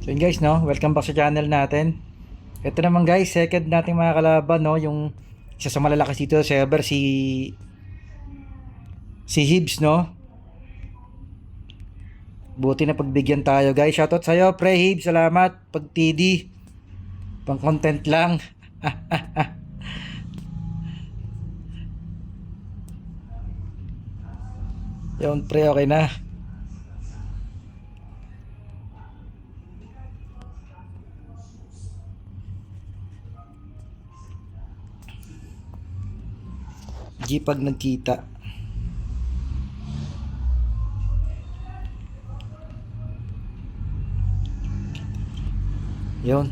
So yun guys, no, welcome back sa channel natin. Ito naman guys, second nating mga kalaban, no, yung isa sa malalakas dito sa server, si Hibs, no. Buti na pagbigyan tayo guys. Shoutout sa'yo pre Hibs, salamat. Pag TD pang content lang. Yun pre, okay na. G pag nagkita. Yun.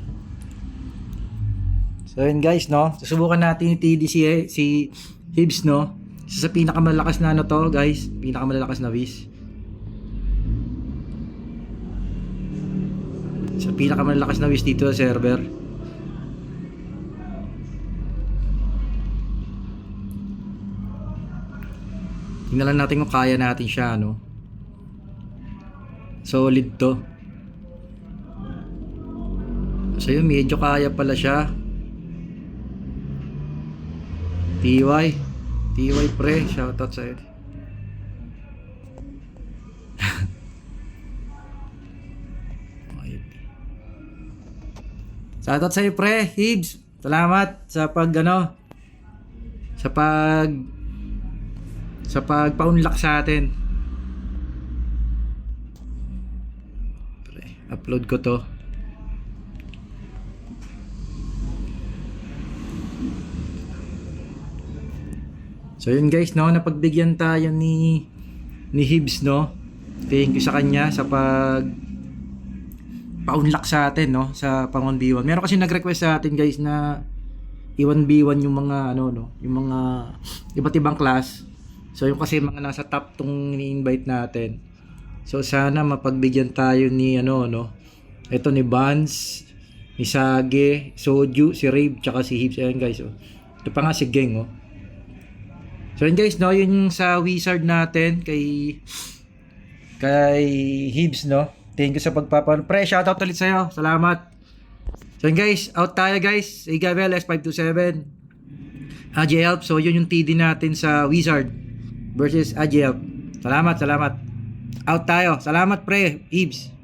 So yun guys, no. Susubukan natin yung TD si Hibs, no. Isa sa pinakamalakas na ano to, guys. Pinakamalakas na wish. Sa pinakamalakas na wish dito sa server. Tingnan lang natin kung kaya natin siya, no. Solid to. So yun, medyo kaya pala siya. TY pre, shoutout sa'yo. Shoutout sa'yo pre, Hibs. Salamat sa sa pagpa-unlock sa atin. Pre, upload ko to. So yun guys, no, napagbigyan tayo ni Hibs, no. Thank you sa kanya sa pa-unlock sa atin, no, sa pang 1v1. Meron kasi nag-request sa atin guys na i-1v1 yung mga ano, no, yung mga iba't ibang class. So yung kasi mga nasa top tong ni-invite natin. So sana mapagbigyan tayo ni ano, no. Ito ni Vance, ni Sage, Soju, si Rave, tsaka si Hibs. Ayan guys, oh. Ito pa nga si Geng, oh. So yun guys, no, yun sa wizard natin kay Hibs, no. Thank you sa pagpapan. Pre, shoutout ulit sa'yo. Salamat. So yun guys, out tayo guys. Igabel S527 AJLP. So yun yung TD natin sa wizard versus AJLP. Salamat. Out tayo. Salamat pre, Hibs.